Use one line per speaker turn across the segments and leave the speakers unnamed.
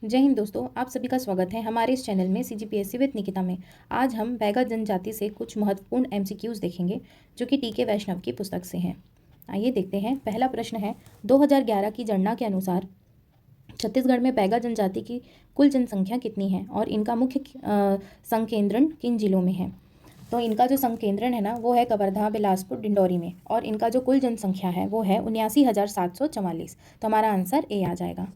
जय हिंद दोस्तों, आप सभी का स्वागत है हमारे इस चैनल में CGPSC विद निकिता में। आज हम बैगा जनजाति से कुछ महत्वपूर्ण MCQs देखेंगे जो कि टीके वैष्णव की पुस्तक से हैं। आइए देखते हैं। पहला प्रश्न है, 2011 की जनगणना के अनुसार छत्तीसगढ़ में बैगा जनजाति की कुल जनसंख्या कितनी है और इनका मुख्य संकेंद्रण किन जिलों में है। तो इनका जो संकेंद्रण है ना वो है कवर्धा, बिलासपुर, डिंडौरी में, और इनका जो कुल जनसंख्या है वो है 79,744। तो हमारा आंसर ए आ जाएगा।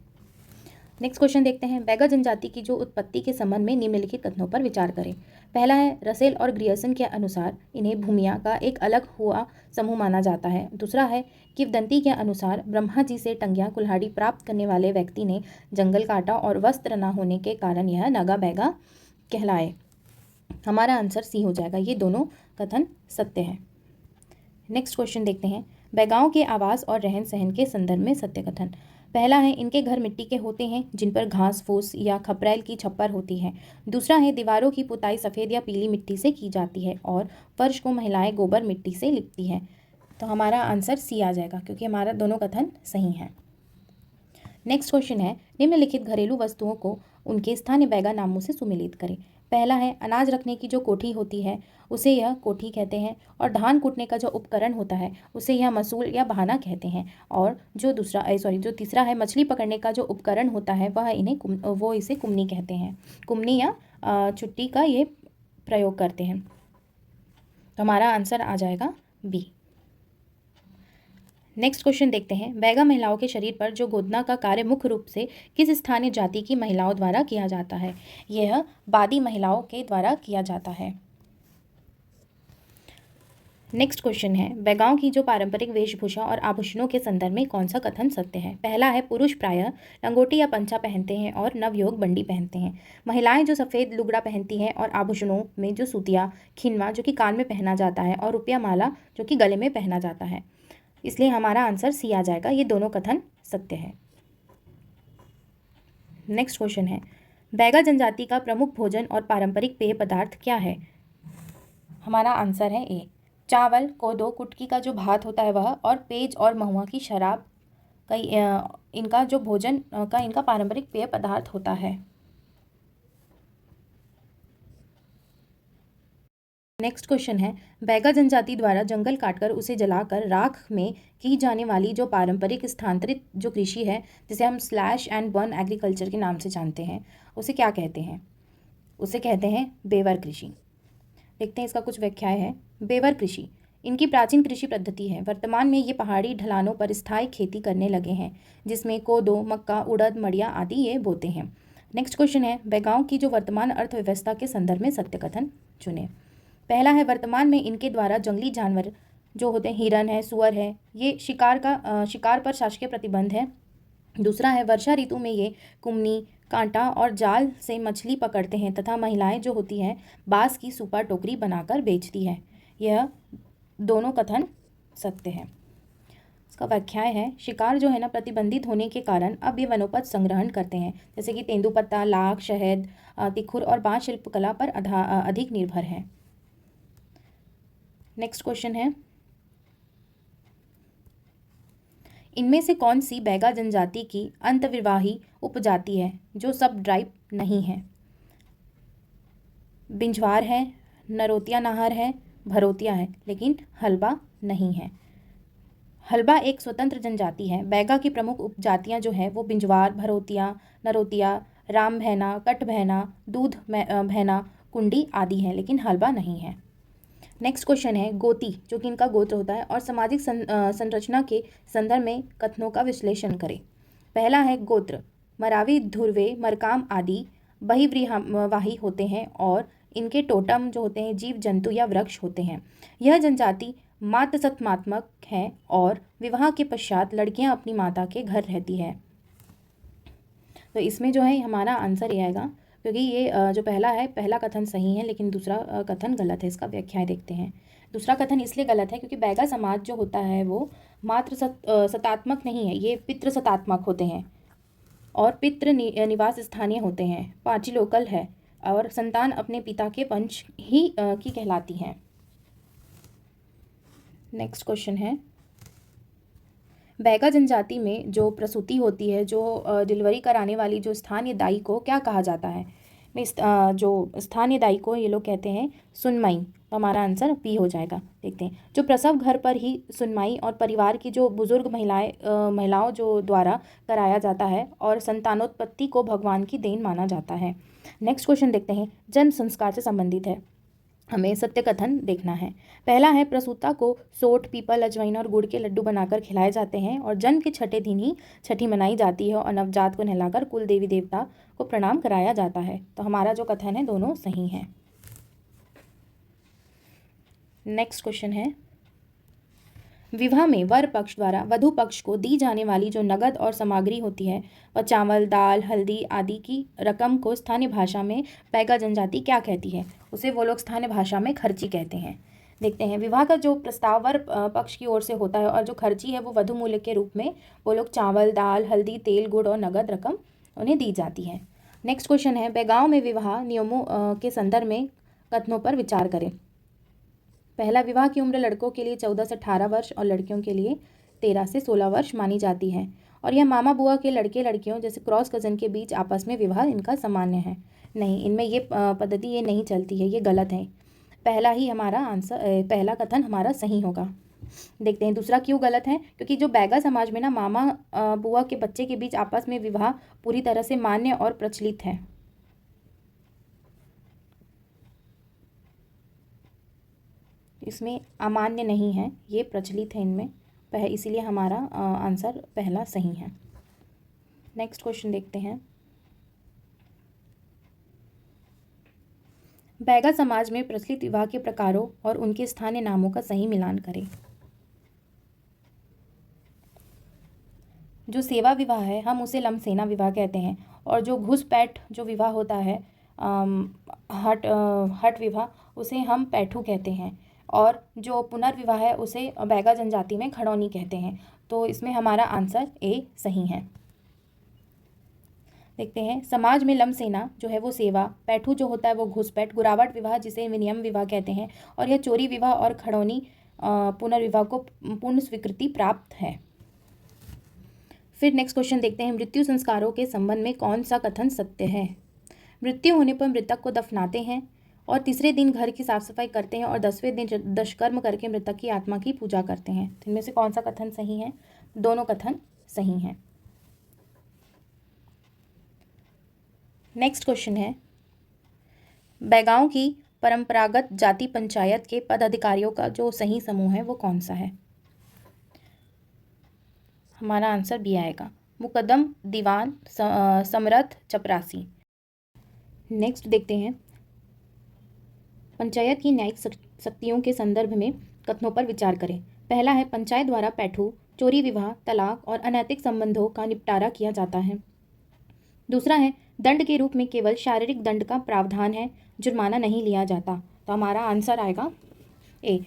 नेक्स्ट क्वेश्चन देखते हैं। बैगा जनजाति की जो उत्पत्ति के संबंध में निम्नलिखित कथनों पर विचार करें। पहला है, रसेल और ग्रियर्सन के अनुसार इन्हें भूमिया का एक अलग हुआ समूह माना जाता है। दूसरा है, किवदंती के अनुसार ब्रह्मा जी से टंगिया कुल्हाड़ी प्राप्त करने वाले व्यक्ति ने जंगल काटा और वस्त्र न होने के कारण यह नगा बैगा कहलाए। हमारा आंसर सी हो जाएगा। ये दोनों कथन सत्य है। नेक्स्ट क्वेश्चन देखते हैं। बैगाओं के आवास और रहन सहन के संदर्भ में सत्य कथन। पहला है, इनके घर मिट्टी के होते हैं जिन पर घास फूस या खपरेल की छप्पर होती है। दूसरा है, दीवारों की पुताई सफ़ेद या पीली मिट्टी से की जाती है और फर्श को महिलाएं गोबर मिट्टी से लिपती हैं। तो हमारा आंसर सी आ जाएगा क्योंकि हमारा दोनों कथन सही हैं। नेक्स्ट क्वेश्चन है, निम्नलिखित घरेलू वस्तुओं को उनके स्थानीय बैगा नामों से सुमेलित करें। पहला है, अनाज रखने की जो कोठी होती है उसे यह कोठी कहते हैं, और धान कूटने का जो उपकरण होता है उसे यह मसूल या बहाना कहते हैं। और जो जो तीसरा है, मछली पकड़ने का जो उपकरण होता है वह इसे कुमनी कहते हैं। कुमनी या छुट्टी का ये प्रयोग करते हैं। तो हमारा आंसर आ जाएगा बी। नेक्स्ट क्वेश्चन देखते हैं। बैगा महिलाओं के शरीर पर जो गोदना का कार्य मुख्य रूप से किस स्थानीय जाति की महिलाओं द्वारा किया जाता है। यह बादी महिलाओं के द्वारा किया जाता है। नेक्स्ट क्वेश्चन है, बैगाओं की जो पारंपरिक वेशभूषा और आभूषणों के संदर्भ में कौन सा कथन सत्य है। पहला है, पुरुष प्रायः लंगोटी या पंचा पहनते हैं और नवयोग बंडी पहनते हैं। महिलाएं जो सफ़ेद लुगड़ा पहनती हैं और आभूषणों में जो सूतिया, खिनवा जो कि कान में पहना जाता है, और रुपया माला जो कि गले में पहना जाता है। इसलिए हमारा आंसर सी आ जाएगा। ये दोनों कथन सत्य है। नेक्स्ट क्वेश्चन है, बैगा जनजाति का प्रमुख भोजन और पारंपरिक पेय पदार्थ क्या है। हमारा आंसर है ए, चावल, कोदो, कुटकी का जो भात होता है वह, और पेज और महुआ की शराब इनका जो भोजन का इनका पारंपरिक पेय पदार्थ होता है। नेक्स्ट क्वेश्चन है, बैगा जनजाति द्वारा जंगल काटकर उसे जलाकर राख में की जाने वाली जो पारंपरिक स्थानांतरित जो कृषि है, जिसे हम स्लैश एंड बर्न एग्रीकल्चर के नाम से जानते हैं, उसे क्या कहते हैं। उसे कहते हैं बेवर कृषि। देखते हैं इसका कुछ व्याख्याएं है। बेवर कृषि इनकी प्राचीन कृषि पद्धति है। वर्तमान में ये पहाड़ी ढलानों पर स्थायी खेती करने लगे हैं, जिसमें कोदो, मक्का, उड़द, मड़िया आदि ये बोते हैं। नेक्स्ट क्वेश्चन है, बैगाओं की जो वर्तमान अर्थव्यवस्था के संदर्भ में सत्य कथन चुने। पहला है, वर्तमान में इनके द्वारा जंगली जानवर जो होते हैं, हिरन है, सुअर है, ये शिकार पर शासकीय प्रतिबंध है। दूसरा है, वर्षा ऋतु में ये कुमनी, कांटा और जाल से मछली पकड़ते हैं तथा महिलाएं जो होती हैं बांस की सुपा टोकरी बनाकर बेचती है। यह दोनों कथन सत्य है। इसका व्याख्याय है, शिकार जो है ना प्रतिबंधित होने के कारण अब ये वनोपज संग्रहण करते हैं, जैसे कि तेंदुपत्ता, लाख, शहद, तिखुर और बांस शिल्पकला पर अधिक निर्भर है। नेक्स्ट क्वेश्चन है, इनमें से कौन सी बैगा जनजाति की अंतर्विवाही उपजाति है जो सब ड्राइव नहीं है। बिंझवार है, नरोतिया नाहर है, भरोतिया है, लेकिन हलबा नहीं है। हलबा एक स्वतंत्र जनजाति है। बैगा की प्रमुख उपजातियां जो है वो बिंझवार, भरोतिया, नरोतिया, राम भैना, कट भैना, दूध भैना, कुंडी आदि हैं, लेकिन हलबा नहीं है। नेक्स्ट क्वेश्चन है, गोती जो कि इनका गोत्र होता है और सामाजिक संरचना के संदर्भ में कथनों का विश्लेषण करें। पहला है, गोत्र मरावी, धुर्वे, मरकाम आदि बहिर्वाही होते हैं और इनके टोटम जो होते हैं जीव जंतु या वृक्ष होते हैं। यह जनजाति मातृसत्मात्मक है और विवाह के पश्चात लड़कियां अपनी माता के घर रहती है। तो इसमें जो है हमारा आंसर ये आएगा, क्योंकि ये जो पहला कथन सही है लेकिन दूसरा कथन गलत है। इसका व्याख्याएं देखते हैं। दूसरा कथन इसलिए गलत है क्योंकि बैगा समाज जो होता है वो मात्र सतात्मक नहीं है, ये पितृ सतात्मक होते हैं और पितृ निवास स्थानीय होते हैं। पांची लोकल है और संतान अपने पिता के वंश ही की कहलाती हैं। नेक्स्ट क्वेश्चन है, बैगा जनजाति में जो प्रसूति होती है, जो डिलीवरी कराने वाली जो स्थानीय दाई को क्या कहा जाता है? जो स्थानीय दाई को ये लोग कहते हैं सुनमाई। तो हमारा आंसर पी हो जाएगा। देखते हैं, जो प्रसव घर पर ही सुनमाई और परिवार की जो बुजुर्ग महिलाओं जो द्वारा कराया जाता है और संतानोत्पत्ति को भगवान की देन माना जाता है। नेक्स्ट क्वेश्चन देखते हैं, जन्म संस्कार से संबंधित है, हमें सत्य कथन देखना है। पहला है, प्रसूता को सोंठ, पीपल, अजवाइन और गुड़ के लड्डू बनाकर खिलाए जाते हैं और जन्म के छठे दिन ही छठी मनाई जाती है और नवजात को नहलाकर कुल देवी देवता को प्रणाम कराया जाता है। तो हमारा जो कथन है दोनों सही हैं। नेक्स्ट क्वेश्चन है, विवाह में वर पक्ष द्वारा वधु पक्ष को दी जाने वाली जो नगद और सामग्री होती है वह चावल, दाल, हल्दी आदि की रकम को स्थानीय भाषा में बैगा जनजाति क्या कहती है? उसे वो लोग स्थानीय भाषा में खर्ची कहते हैं। देखते हैं, विवाह का जो प्रस्ताव वर पक्ष की ओर से होता है और जो खर्ची है वो वधु मूल्य के रूप में वो लोग चावल, दाल, हल्दी, तेल, गुड़ और नगद रकम उन्हें दी जाती है। नेक्स्ट क्वेश्चन है, बैगाओं में विवाह नियमों के संदर्भ में कथनों पर विचार करें। पहला, विवाह की उम्र लड़कों के लिए 14 से 18 वर्ष और लड़कियों के लिए 13 से 16 वर्ष मानी जाती है और यह मामा बुआ के लड़के लड़कियों जैसे क्रॉस कज़न के बीच आपस में विवाह इनका सामान्य है। नहीं, इनमें ये पद्धति ये नहीं चलती है, ये गलत है। पहला ही हमारा आंसर, पहला कथन हमारा सही होगा। देखते हैं दूसरा क्यों गलत है, क्योंकि जो बैगा समाज में ना मामा बुआ के बच्चे के बीच आपस में विवाह पूरी तरह से मान्य और प्रचलित है। इसमें अमान्य नहीं है, ये प्रचलित है इनमें, इसीलिए हमारा आंसर पहला सही है। नेक्स्ट क्वेश्चन देखते हैं, बैगा समाज में प्रचलित विवाह के प्रकारों और उनके स्थानीय नामों का सही मिलान करें। जो सेवा विवाह है हम उसे लमसेना विवाह कहते हैं और जो घुसपैठ जो विवाह होता है हट विवाह उसे हम पैठू कहते हैं और जो पुनर्विवाह है उसे बैगा जनजाति में खड़ौनी कहते हैं। तो इसमें हमारा आंसर ए सही है। देखते हैं, समाज में लमसेना जो है वो सेवा, पैठू जो होता है वो घुसपैठ, गुरावट विवाह जिसे विनियम विवाह कहते हैं और यह चोरी विवाह और खड़ौनी पुनर्विवाह को पूर्ण स्वीकृति प्राप्त है। फिर नेक्स्ट क्वेश्चन देखते हैं, मृत्यु संस्कारों के संबंध में कौन सा कथन सत्य है? मृत्यु होने पर मृतक को दफनाते हैं और तीसरे दिन घर की साफ सफाई करते हैं और 10वें दिन दशकर्म करके मृतक की आत्मा की पूजा करते हैं। तो इनमें से कौन सा कथन सही है? दोनों कथन सही हैं। नेक्स्ट क्वेश्चन है, बैगाओं की परंपरागत जाति पंचायत के पदाधिकारियों का जो सही समूह है वो कौन सा है? हमारा आंसर बी आएगा, मुकदम, दीवान, समरथ, चपरासी। नेक्स्ट देखते हैं, पंचायत की न्यायिक शक्तियों के संदर्भ में कथनों पर विचार करें। पहला है, पंचायत द्वारा पैठू, चोरी विवाह, तलाक और अनैतिक संबंधों का निपटारा किया जाता है। दूसरा है, दंड के रूप में केवल शारीरिक दंड का प्रावधान है, जुर्माना नहीं लिया जाता। तो हमारा आंसर आएगा ए,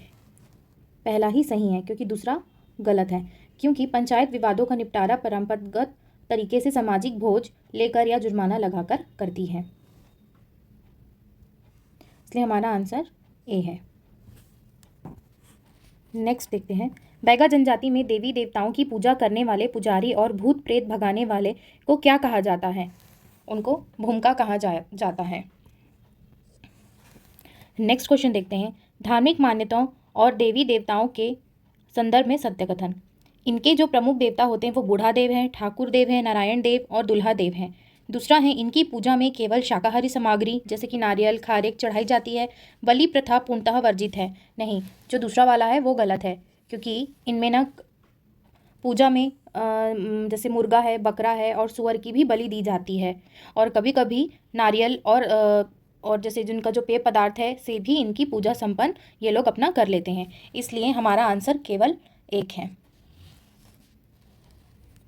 पहला ही सही है क्योंकि दूसरा गलत है, क्योंकि पंचायत विवादों का निपटारा परंपरागत तरीके से सामाजिक भोज लेकर या जुर्माना लगाकर करती है, इसलिए हमारा आंसर ए है। नेक्स्ट देखते हैं, बैगा जनजाति में देवी देवताओं की पूजा करने वाले पुजारी और भूत प्रेत भगाने वाले को क्या कहा जाता है? उनको भूमिका कहा जाता है। नेक्स्ट क्वेश्चन देखते हैं, धार्मिक मान्यताओं और देवी देवताओं के संदर्भ में सत्य कथन। इनके जो प्रमुख देवता होते हैं वो बूढ़ा देव हैं, ठाकुर देव हैं, नारायण देव और दुल्हा देव हैं। दूसरा है, इनकी पूजा में केवल शाकाहारी सामग्री जैसे कि नारियल, खारेक चढ़ाई जाती है। बलि प्रथा पूर्णतः वर्जित है। नहीं, जो दूसरा वाला है वो गलत है, क्योंकि इनमें ना पूजा में जैसे मुर्गा है, बकरा है और सुअर की भी बलि दी जाती है और कभी कभी नारियल और जैसे जिनका जो पेय पदार्थ है से भी इनकी पूजा संपन्न ये लोग अपना कर लेते हैं, इसलिए हमारा आंसर केवल एक है।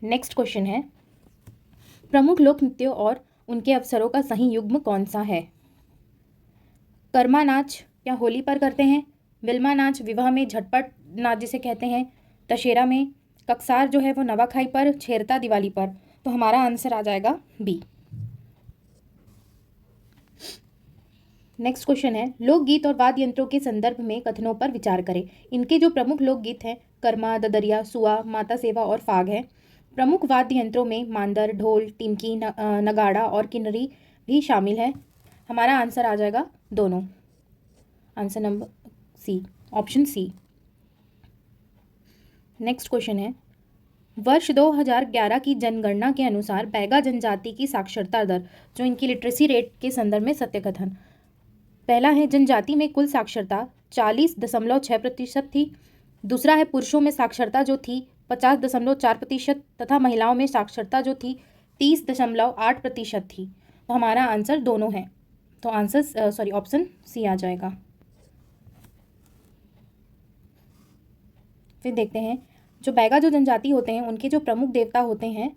नेक्स्ट क्वेश्चन है, प्रमुख लोक नृत्यों और उनके अवसरों का सही युग्म कौन सा है? कर्मा नाच क्या होली पर करते हैं? विल्मा नाच विवाह में झटपट नाच जिसे कहते हैं, दशहरा में, कक्सार जो है वो नवाखाई पर, छेरता दिवाली पर। तो हमारा आंसर आ जाएगा बी। नेक्स्ट क्वेश्चन है, लोकगीत और वाद्य यंत्रों के संदर्भ में कथनों पर विचार करें। इनके जो प्रमुख लोकगीत हैं कर्मा, ददरिया, सुआ, माता सेवा और फाग है। प्रमुख वाद्य यंत्रों में मांदर, ढोल, टिमकी, नगाड़ा और किन्नरी भी शामिल है। हमारा आंसर आ जाएगा दोनों, answer number C, option C. Next question है, वर्ष 2011 की जनगणना के अनुसार बैगा जनजाति की साक्षरता दर, जो इनकी लिटरेसी रेट के संदर्भ में सत्य कथन। पहला है, जनजाति में कुल साक्षरता 40.6% थी। दूसरा है, पुरुषों में साक्षरता जो थी 50.4% तथा महिलाओं में साक्षरता जो थी 30.8% थी। तो हमारा आंसर दोनों है, तो आंसर ऑप्शन सी आ जाएगा। फिर देखते हैं, जो बैगा जो जनजाति होते हैं उनके जो प्रमुख देवता होते हैं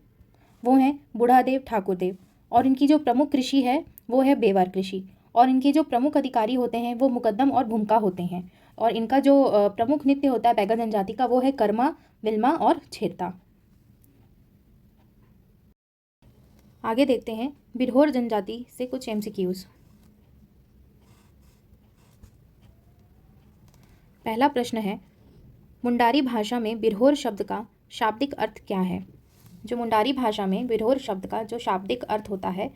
वो हैं बूढ़ादेव, ठाकुरदेव, और इनकी जो प्रमुख कृषि है वो है बेवर कृषि, और इनके जो प्रमुख अधिकारी होते हैं वो मुकद्दम और भूमिका होते हैं, और इनका जो प्रमुख नृत्य होता है बैगा जनजाति का वो है कर्मा, विल्मा और छेरता। आगे देखते हैं बिरहोर जनजाति से कुछ MCQs। पहला प्रश्न है, मुंडारी भाषा में बिरहोर शब्द का शाब्दिक अर्थ क्या है? जो मुंडारी भाषा में बिरहोर शब्द का जो शाब्दिक अर्थ होता है,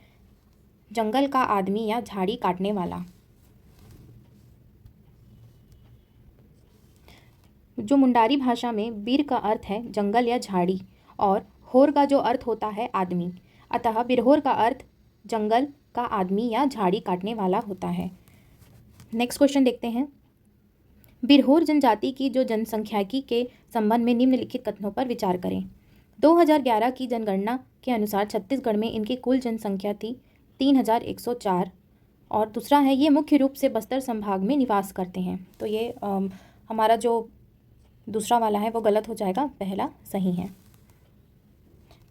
जंगल का आदमी या झाड़ी काटने वाला। जो मुंडारी भाषा में बीर का अर्थ है जंगल या झाड़ी, और होर का जो अर्थ होता है आदमी, अतः बिरहोर का अर्थ जंगल का आदमी या झाड़ी काटने वाला होता है। नेक्स्ट क्वेश्चन देखते हैं, बिरहोर जनजाति की जो जनसंख्याकी के संबंध में निम्नलिखित कथनों पर विचार करें। 2011 की जनगणना के अनुसार छत्तीसगढ़ में इनकी कुल जनसंख्या थी 3104, और दूसरा है, ये मुख्य रूप से बस्तर संभाग में निवास करते हैं। तो ये हमारा जो दूसरा वाला है वो गलत हो जाएगा, पहला सही है,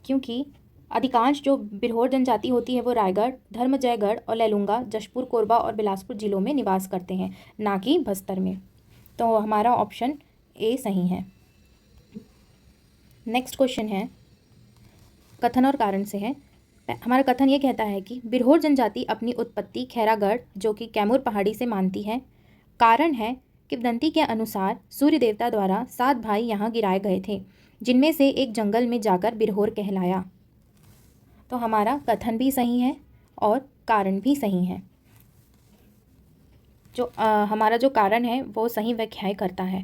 क्योंकि अधिकांश जो बिरहोर जनजाति होती है वो रायगढ़, धर्मजयगढ़ और लैलूंगा, जशपुर, कोरबा और बिलासपुर जिलों में निवास करते हैं, ना कि बस्तर में। तो हमारा ऑप्शन ए सही है। नेक्स्ट क्वेश्चन है, कथन और कारण से है। हमारा कथन ये कहता है कि बिरहोर जनजाति अपनी उत्पत्ति खैरागढ़, जो कि कैमूर पहाड़ी से मानती है। कारण है, किंवदंती के अनुसार सूर्य देवता द्वारा 7 भाई यहाँ गिराए गए थे, जिनमें से एक जंगल में जाकर बिरहोर कहलाया। तो हमारा कथन भी सही है और कारण भी सही है। जो हमारा जो कारण है वो सही व्याख्याएं करता है।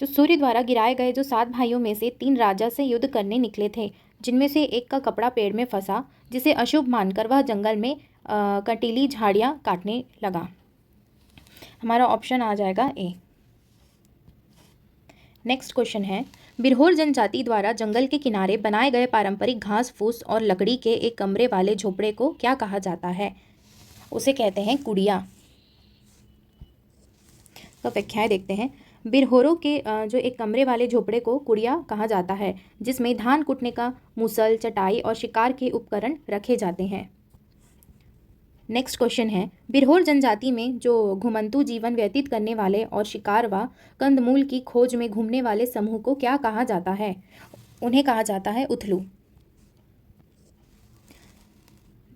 जो सूर्य द्वारा गिराए गए जो 7 भाइयों में से 3 राजा से युद्ध करने निकले थे, जिनमें से एक का कपड़ा पेड़ में फंसा, जिसे अशुभ मानकर वह जंगल में कंटीली झाड़ियाँ काटने लगा। हमारा ऑप्शन आ जाएगा ए। नेक्स्ट क्वेश्चन है, बिरहोर जनजाति द्वारा जंगल के किनारे बनाए गए पारंपरिक घास फूस और लकड़ी के एक कमरे वाले झोपड़े को क्या कहा जाता है? उसे कहते हैं कुड़िया। तो व्याख्याएं देखते हैं। बिरहोरों के जो एक कमरे वाले झोपड़े को कुड़िया कहा जाता है, जिसमें धान कुटने का मूसल, चटाई और शिकार के उपकरण रखे जाते हैं। नेक्स्ट क्वेश्चन है, बिरहोर जनजाति में जो घुमंतू जीवन व्यतीत करने वाले और शिकार व कंदमूल की खोज में घूमने वाले समूह को क्या कहा जाता है? उन्हें कहा जाता है उथलू।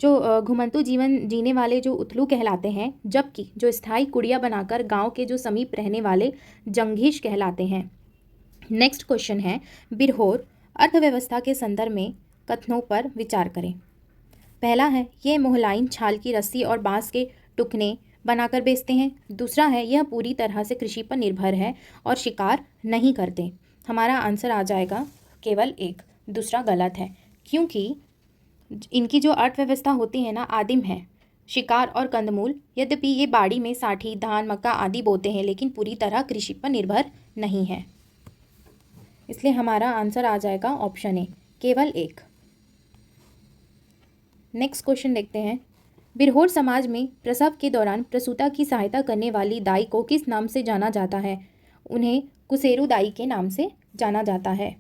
जो घुमंतू जीवन जीने वाले जो उथलू कहलाते हैं, जबकि जो स्थायी कुड़िया बनाकर गांव के जो समीप रहने वाले जंघीश कहलाते हैं। नेक्स्ट क्वेश्चन है, बिरहोर अर्थव्यवस्था के संदर्भ में कथनों पर विचार करें। पहला है, ये मोहलाइन छाल की रस्सी और बांस के टुकने बनाकर बेचते हैं। दूसरा है, यह पूरी तरह से कृषि पर निर्भर है और शिकार नहीं करते। हमारा आंसर आ जाएगा केवल एक, दूसरा गलत है, क्योंकि इनकी जो अर्थव्यवस्था होती है ना, आदिम है। शिकार और कंदमूल, यद्यपि ये बाड़ी में साठी, धान, मक्का आदि बोते हैं, लेकिन पूरी तरह कृषि पर निर्भर नहीं है। इसलिए हमारा आंसर आ जाएगा ऑप्शन ए, केवल एक। नेक्स्ट क्वेश्चन देखते हैं, बिरहोर समाज में प्रसव के दौरान प्रसूता की सहायता करने वाली दाई को किस नाम से जाना जाता है? उन्हें कुसेरू दाई के नाम से जाना जाता है।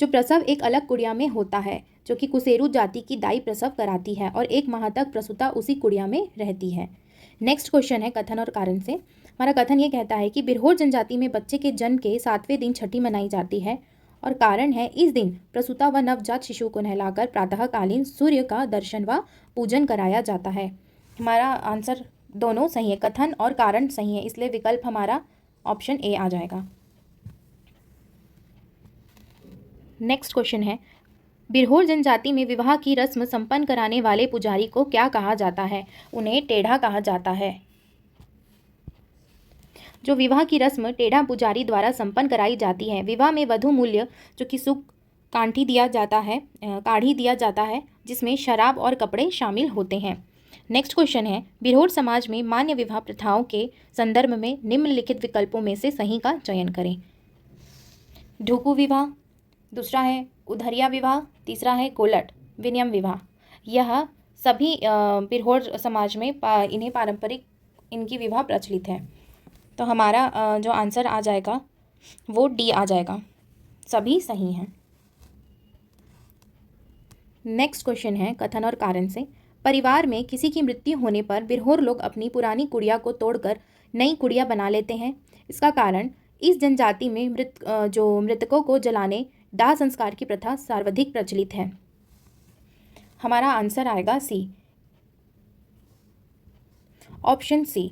जो प्रसव एक अलग कुड़िया में होता है, जो कि कुसेरू जाति की दाई प्रसव कराती है और 1 माह तक प्रसूता उसी कुड़िया में रहती है। नेक्स्ट क्वेश्चन है कथन और कारण से। हमारा कथन ये कहता है कि बिरहोर जनजाति में बच्चे के जन्म के 7वें दिन छठी मनाई जाती है, और कारण है, इस दिन प्रसूता व नवजात शिशु को नहलाकर प्रातःकालीन सूर्य का दर्शन व पूजन कराया जाता है। हमारा आंसर दोनों सही है, कथन और कारण सही है, इसलिए विकल्प हमारा ऑप्शन ए आ जाएगा। नेक्स्ट क्वेश्चन है, बिरहोर जनजाति में विवाह की रस्म संपन्न कराने वाले पुजारी को क्या कहा जाता है? उन्हें टेढ़ा कहा जाता है। जो विवाह की रस्म टेढ़ा पुजारी द्वारा संपन्न कराई जाती है, विवाह में वधु मूल्य जो कि सुख काढ़ी दिया जाता है जिसमें शराब और कपड़े शामिल होते हैं। नेक्स्ट क्वेश्चन है, बिरहोर समाज में मान्य विवाह प्रथाओं के संदर्भ में निम्नलिखित विकल्पों में से सही का चयन करें। ढुकू विवाह, दूसरा है उधरिया विवाह, तीसरा है कोलट विनियम विवाह। यह सभी बिरहोर समाज में इन्हें पारंपरिक इनकी विवाह प्रचलित है। तो हमारा जो आंसर आ जाएगा वो डी आ जाएगा, सभी सही हैं। नेक्स्ट क्वेश्चन है, कथन और कारण से। परिवार में किसी की मृत्यु होने पर बिरहोर लोग अपनी पुरानी कुड़िया को तोड़कर नई कुड़िया बना लेते हैं। इसका कारण, इस जनजाति में मृतकों को जलाने दाह संस्कार की प्रथा सर्वाधिक प्रचलित है। हमारा आंसर आएगा सी, ऑप्शन सी।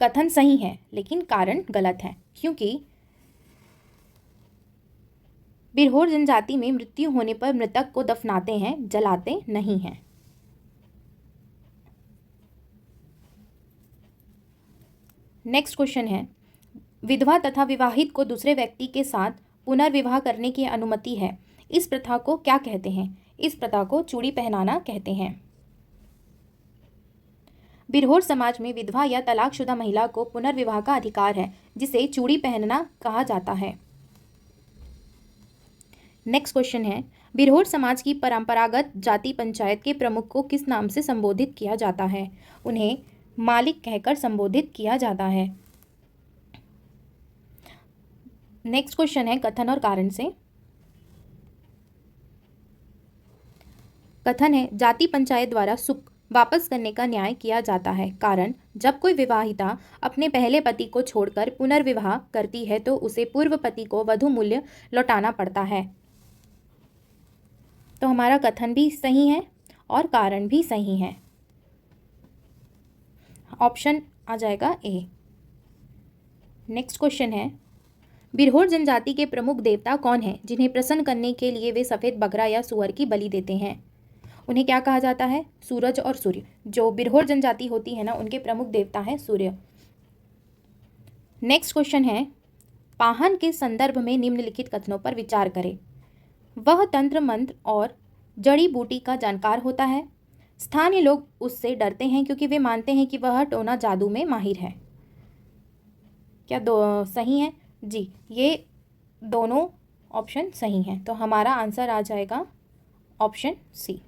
कथन सही है लेकिन कारण गलत है, क्योंकि बिरहोर जनजाति में मृत्यु होने पर मृतक को दफनाते हैं, जलाते नहीं हैं। नेक्स्ट क्वेश्चन है, विधवा तथा विवाहित को दूसरे व्यक्ति के साथ पुनर्विवाह करने की अनुमति है। इस प्रथा को क्या कहते हैं? इस प्रथा को चूड़ी पहनाना कहते हैं। बिरहोर समाज में विधवा या तलाकशुदा महिला को पुनर्विवाह का अधिकार है, जिसे चूड़ी पहनना कहा जाता है। नेक्स्ट क्वेश्चन है, बिरहोर समाज की परंपरागत जाति पंचायत के प्रमुख को किस नाम से संबोधित किया जाता है? उन्हें मालिक कहकर संबोधित किया जाता है। नेक्स्ट क्वेश्चन है, कथन और कारण से। कथन है, जाति पंचायत द्वारा सुख वापस करने का न्याय किया जाता है। कारण, जब कोई विवाहिता अपने पहले पति को छोड़कर पुनर्विवाह करती है तो उसे पूर्व पति को वधु मूल्य लौटाना पड़ता है। तो हमारा कथन भी सही है और कारण भी सही है, ऑप्शन आ जाएगा ए। नेक्स्ट क्वेश्चन है, बिरहोर जनजाति के प्रमुख देवता कौन हैं जिन्हें प्रसन्न करने के लिए वे सफ़ेद बकरा या सुअर की बलि देते हैं? उन्हें क्या कहा जाता है? सूरज और सूर्य। जो बिरहोर जनजाति होती है ना, उनके प्रमुख देवता है सूर्य। नेक्स्ट क्वेश्चन है, पाहन के संदर्भ में निम्नलिखित कथनों पर विचार करें। वह तंत्र मंत्र और जड़ी बूटी का जानकार होता है। स्थानीय लोग उससे डरते हैं क्योंकि वे मानते हैं कि वह टोना जादू में माहिर है। क्या दो सही है? जी, ये दोनों ऑप्शन सही हैं। तो हमारा आंसर आ जाएगा ऑप्शन सी।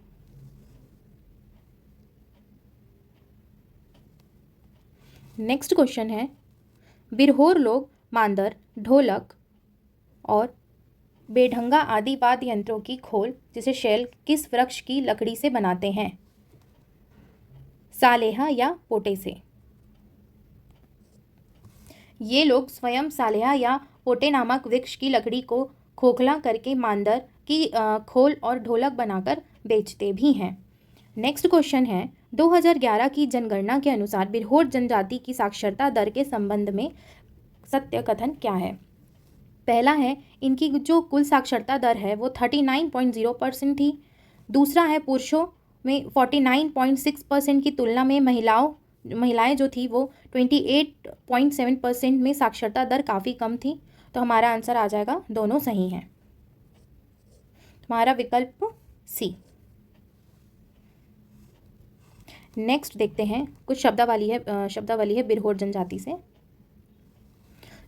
नेक्स्ट क्वेश्चन है, बिरहोर लोग मांदर, ढोलक और बेढंगा आदि वाद्य यंत्रों की खोल जिसे शैल किस वृक्ष की लकड़ी से बनाते हैं? सालेहा या पोटे से। ये लोग स्वयं सालेहा या पोटे नामक वृक्ष की लकड़ी को खोखला करके मांदर की खोल और ढोलक बनाकर बेचते भी हैं। नेक्स्ट क्वेश्चन है, 2011 की जनगणना के अनुसार बिरहोर जनजाति की साक्षरता दर के संबंध में सत्य कथन क्या है? पहला है, इनकी जो कुल साक्षरता दर है वो 39.0% थी। दूसरा है, पुरुषों में 49.6% की तुलना में महिलाएं जो थी वो 28.7% में साक्षरता दर काफ़ी कम थी। तो हमारा आंसर आ जाएगा, दोनों सही हैं। हमारा विकल्प सी। नेक्स्ट देखते हैं, कुछ शब्दावली है बिरहोर जनजाति से।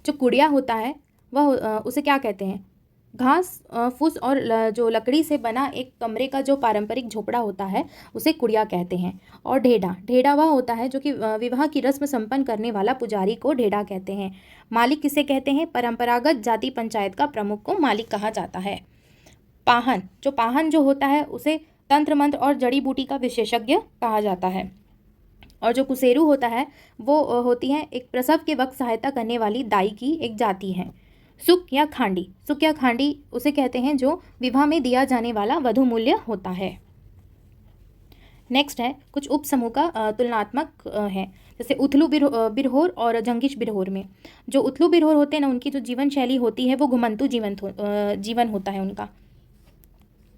जो कुड़िया होता है वह उसे क्या कहते हैं? घास फूस और जो लकड़ी से बना एक कमरे का जो पारंपरिक झोपड़ा होता है उसे कुड़िया कहते हैं। और ढेढ़ा वह होता है जो कि विवाह की रस्म संपन्न करने वाला पुजारी को ढेढ़ा कहते हैं। मालिक किसे कहते हैं? परंपरागत जाति पंचायत का प्रमुख को मालिक कहा जाता है। पाहन जो होता है उसे तंत्र मंत्र और जड़ी बूटी का विशेषज्ञ कहा जाता है। और जो कुसेरू होता है वो होती है एक प्रसव के वक्त सहायता करने वाली दाई की एक जाति है। सुख या खांडी उसे कहते हैं जो विवाह में दिया जाने वाला वधु मूल्य होता है। नेक्स्ट है कुछ उप समूह का तुलनात्मक है, जैसे उथलू बिरहोर और जंगिश बिरहोर में जो उथलू बिरहोर होते हैं ना, उनकी जो जीवन शैली होती है वो घुमंतु जीवन होता है उनका।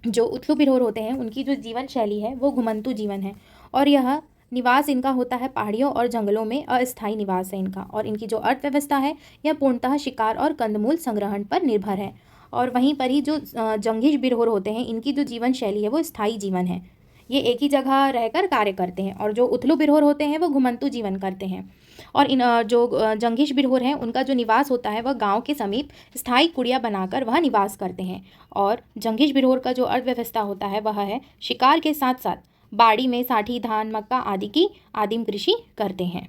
जो उथलू बिरहोर होते हैं उनकी जो जीवन शैली है वो घुमंतु जीवन है, और यह निवास इनका होता है पहाड़ियों और जंगलों में, अस्थायी निवास है इनका। और इनकी जो अर्थव्यवस्था है यह पूर्णतः शिकार और कंदमूल संग्रहण पर निर्भर है। और वहीं पर ही जो जंगिश बिरहोर होते हैं, इनकी जो जीवन शैली है वो स्थायी जीवन है, ये एक ही जगह रहकर कार्य करते हैं। और जो उथलू बिरहोर होते हैं वो घुमंतु जीवन करते हैं। और इन जो जंगिश बिरहोर हैं उनका जो निवास होता है वह गांव के समीप स्थायी कुड़िया बनाकर वह निवास करते हैं। और जंगिश बिरहोर का जो अर्थव्यवस्था होता है वह है शिकार के साथ साथ बाड़ी में साठी, धान, मक्का आदि की आदिम कृषि करते हैं।